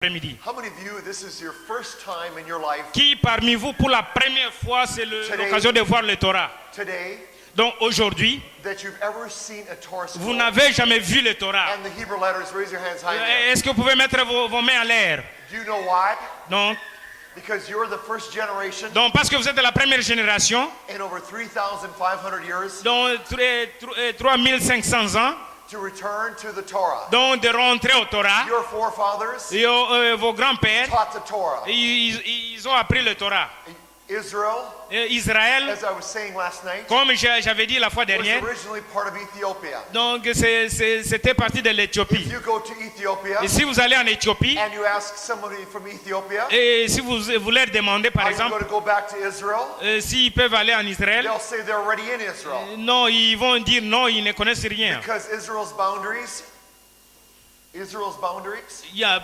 Après-midi. How many of you, this is your first time in your life Qui parmi vous, pour la première fois, c'est l'occasion de voir le Torah? today Donc aujourd'hui, that you've ever seen a Torah vous scroll? n'avez jamais vu le Torah. And the Hebrew letters, raise your hands high. in the air. Est-ce que vous pouvez mettre vos mains en l'air? Do you know why? Donc, Because you're the first generation parce que vous êtes de la première génération, in over 3,500 years donc 3500 ans, to return to the Torah. donc de rentrer au Torah. Your forefathers Et, vos grands-pères, taught the Torah. ils ont appris le Torah. Israel, Israël, as I was saying last night, comme j'avais dit la fois was dernière, originally part of Ethiopia. donc c'était parti de If l'Éthiopie. you go to Ethiopia Et si vous allez en Éthiopie, and you ask somebody from Ethiopia, et si vous leur demandez par are you going exemple to go back to Israel? s'ils peuvent aller en Israël, They'll say they're already in Israel. non, ils vont dire non, ils ne connaissent rien. Because Israel's boundaries,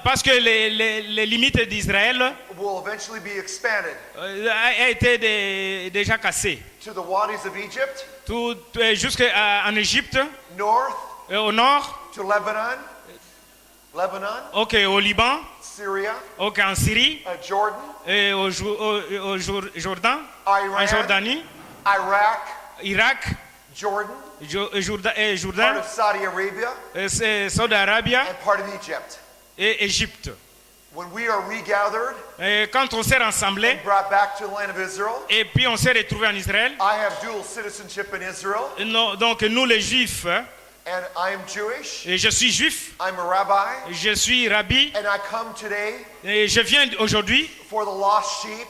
Parce que les limites d'Israël will eventually be expanded a été déjà cassées. to the wadis of Egypt, Jusqu'en Égypte, north au nord, to Lebanon, ok, au Liban, Syria, ok, en Syrie, Jordan, et au Jourdain, en Iran, Jordanie, Iraq, Irak, Jordan, part Jourdain, of Saudi Arabia, Saudi Arabia and part of Egypt. et Égypte. When we are regathered Et quand on s'est rassemblés and brought back to the land of Israel, et puis on s'est retrouvés en Israël, I have dual citizenship in Israel, donc nous les Juifs, and I am Jewish, et je suis juif, I'm a rabbi, je suis rabbi, and I come today et je viens aujourd'hui for the lost sheep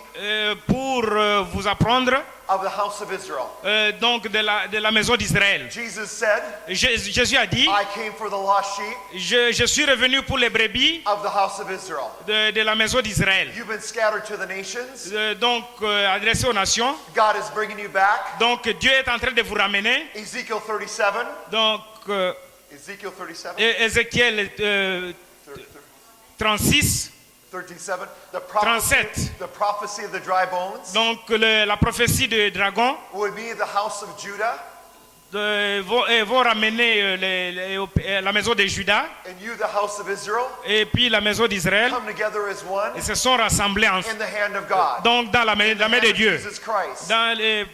pour vous apprendre of the house of Israel. donc de la maison d'Israël. Jesus said, Jésus a dit, I came for the lost sheep je suis revenu pour les brebis of the house of Israel. de la maison d'Israël. You've been scattered to the nations. Donc adressé aux nations. God is bringing you back. Donc Dieu est en train de vous ramener. Ezekiel 37. Donc Ezekiel 37. Ézéchiel 36. 37. The prophecy of the dry bones Donc la prophétie du dragon would be the house of Judah, vont ramener la maison de Juda and you, the house of Israel, et puis la maison d'Israël. come together as one Ils se sont rassemblés in the hand of God, donc dans la main de Dieu, Jesus Christ,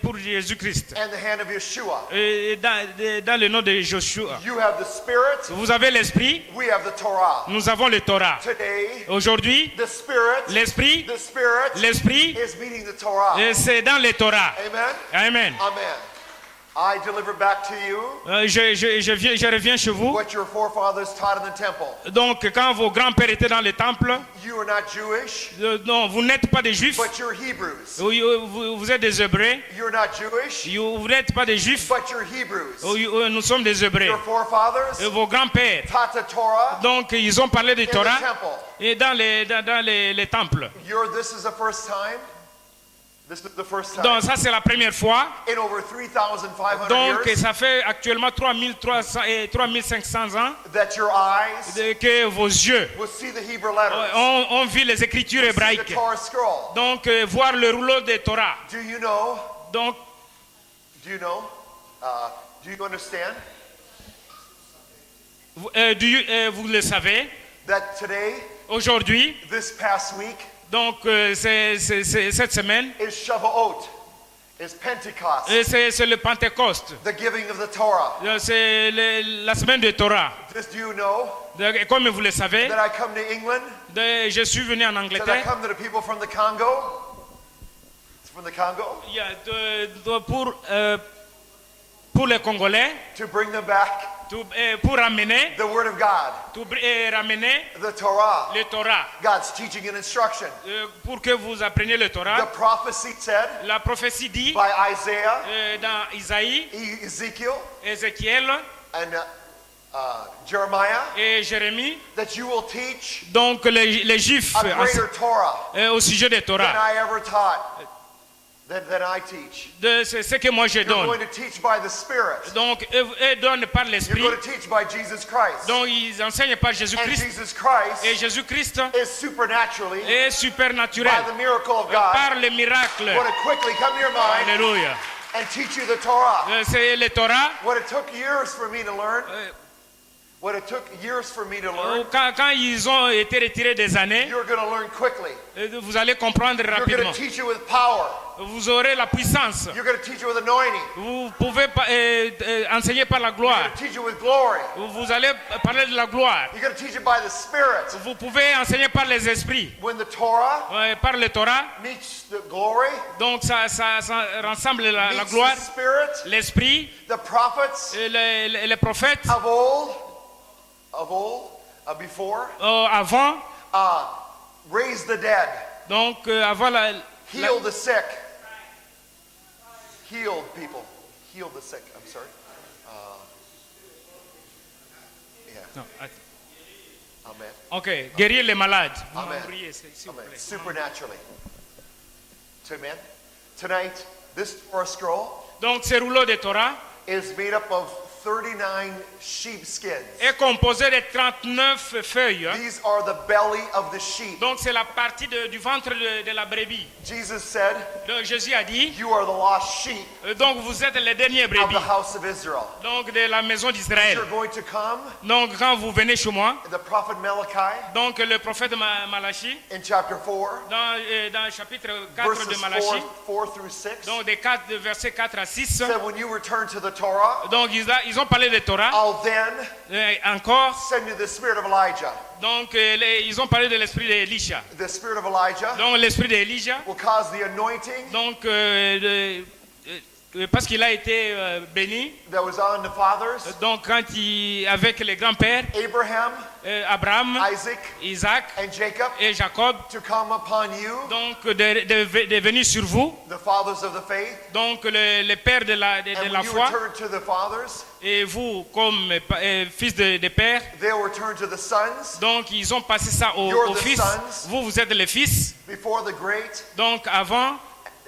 pour Jésus-Christ, and the hand of Yeshua. et dans le nom de Joshua. You have the Spirit, Vous avez l'esprit, we have the Torah. nous avons le Torah. Today, Aujourd'hui, the Spirit l'esprit is meeting the Torah. c'est dans le Torah. Amen. Amen. Amen. I deliver back to you Je reviens chez vous. what your forefathers taught in the temple. Donc quand vos grands-pères étaient dans le temple, You are not Jewish, non, vous n'êtes pas des Juifs, but you're Hebrews. vous êtes des Hébreux. You're not Jewish, Vous n'êtes pas des Juifs, but you're Hebrews. nous sommes des Hébreux. Your forefathers Vos grands-pères, taught the Torah donc ils ont parlé du in the Torah temple. et dans les temples. This is the first time. This is the first time Donc ça c'est la première fois. in over 3,500 Donc years ça fait actuellement 3500 ans that your eyes que vos yeux will see the Hebrew letters, ont vu les écritures see the hébraïques. Torah scroll. Donc voir le rouleau de Torah. Do you know? Donc Do you understand vous le savez, that today, aujourd'hui, this past week, donc cette semaine, is Shavuot, is Pentecost, c'est le Pentecôte. the giving of the Torah. C'est la semaine de Torah. Do you know Comme vous le savez, that I come to England, je suis venu en that I Angleterre come to the people from the Congo? It's from the Congo? pour les Congolais, To bring them back pour ramener, the Word of God, ramener the Torah, le Torah, God's teaching and instruction. pour que vous appreniez le The Torah. prophecy said La prophétie dit by Isaiah, dans Isaïe, Ezekiel, Ézéchiel and Jeremiah et Jérémie, that you will teach donc les Juifs a greater Torah au sujet de than Torah. I ever taught, than I teach. C'est ce que moi je You're donne. going to teach by the Spirit. Donc eux donnent par You're l'Esprit, going to teach by Jesus Christ. donc ils enseignent par And Jésus-Christ. Jesus Christ Et Jésus-Christ is supernaturally, est by supernaturel the miracle of God, par le miracle. going to quickly come to your mind Alléluia. and teach you the Torah. C'est le Torah. What it took years for me to learn, What it took years for me to learn, Quand ils ont été retirés des années, you're going to learn quickly. vous allez comprendre You're going rapidement. to teach it with power. Vous aurez la puissance. You're going to teach it with anointing. Vous pouvez enseigner par la You're gloire. going to teach it with glory. Vous allez parler de la gloire. You're going to teach it by the Spirit. Vous pouvez enseigner par les esprits, When the Torah par le Torah. meets the glory, Donc ça rassemble la meets gloire, the Spirit, l'esprit, the prophets les prophètes of old, before, avant. raise the dead, Donc avant heal the sick, heal people, heal the sick. I'm sorry. Yeah. Non, Amen. ok, guérir les malades. Vous Amen. m'oubliez, s'il vous Amen. plaît. Supernaturally. Amen. Tonight, this Torah scroll Donc ce rouleau de Torah is made up of 39 sheepskins. est composé de 39 feuilles. These are the belly of the sheep. Donc c'est la partie du ventre de la brebis. Jesus said, Donc Jésus a dit, you are the lost sheep donc vous êtes les derniers of brebis. the house of Israel. Donc de la maison d'Israël. You're going to come, Donc quand vous venez chez moi, the prophet Malachi donc le prophète Malachi, in chapter 4, dans le chapitre 4 de verses Malachi, 4 through 6, donc de versets 4 à 6, said, when you return to the Torah, donc ils ont parlé de Torah, I'll then encore, send you the spirit of Elijah. donc ils ont parlé de l'esprit d'Élisha. The spirit of Elijah Donc l'esprit d'Élisha, will cause the anointing donc parce qu'il a été béni, that was on the fathers, donc avec les grands-pères, Abraham, Abraham, Isaac, Isaac and Jacob, et Jacob, to come upon you, donc de venir sur vous, the fathers of the faith. donc les pères de la And when you foi, return to the fathers, et vous comme fils de père, they'll return to the sons donc ils ont passé ça You're aux the fils. sons. Vous êtes les fils, before the great donc avant,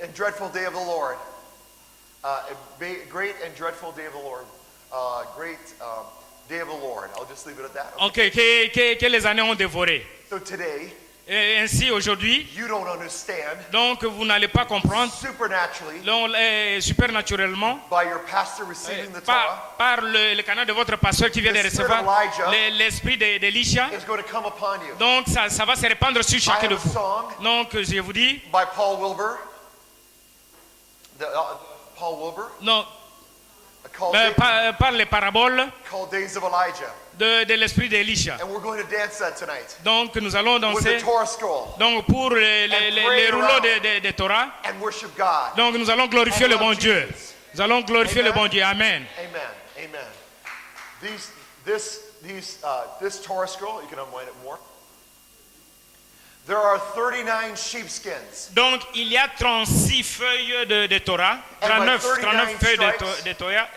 and dreadful day of the Lord. Great and dreadful day of the Lord. Great day of the Lord. I'll just leave it at that. ok, que les années ont dévoré. So today, Et ainsi aujourd'hui, you don't understand donc vous n'allez pas comprendre, supernaturally donc, supernaturellement, by your pastor receiving the Torah par le canal de votre pasteur qui vient de The spirit recevoir of Elijah l'esprit d'Élisha. is going to come upon you. Donc ça va se répandre sur I chacun de have a vous. song Donc je vous dis, by Paul Wilbur. Paul Wilbur non, called, par les paraboles called Days of Elijah. de l'esprit d'Élisha. And we're going to dance that tonight Donc nous allons with danser the Torah scroll donc pour les rouleaux de Torah. and worship God. Donc nous allons glorifier le bon Dieu. Nous allons glorifier le bon Dieu. Amen. Amen. Amen. This Torah scroll, you can unwind it more. There are 39 sheepskins. Donc il y a 36 feuilles de Torah, 39 feuilles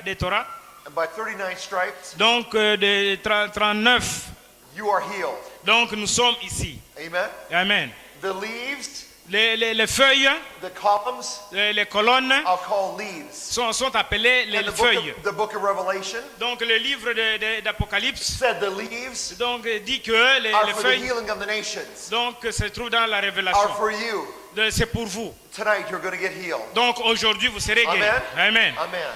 de Torah. And by 39 stripes, Donc de 39. you are healed. Donc nous sommes ici. Amen. Amen. The leaves, Les feuilles, the columns, les colonnes I'll call leaves. sont appelées les And feuilles. the book of Revelation Donc le livre d'Apocalypse said the leaves donc dit que are les for the feuilles healing of the nations, donc se trouvent dans la are révélation. for you. C'est pour vous. Tonight you're going to get healed. Donc aujourd'hui vous serez guéris. Amen. Amen. Amen.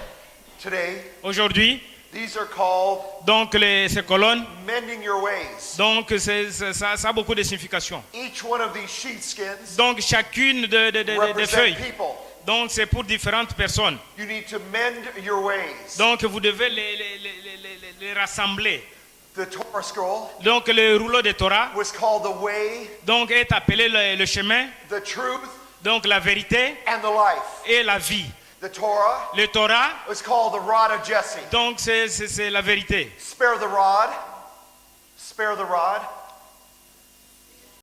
Today, Aujourd'hui, these are called donc ces colonnes, mending your ways. donc ça a beaucoup de signification. Each one of these sheepskins Donc chacune des represent feuilles, people. donc c'est pour différentes personnes. You need to mend your ways. Donc vous devez les rassembler. The Torah scroll Donc le rouleau de Torah was called the way, donc est appelé le chemin, the truth, donc la vérité and the life. et la vie. The Torah Le Torah, was called the rod of Jesse. donc c'est la vérité. Spare the rod. Spare the rod.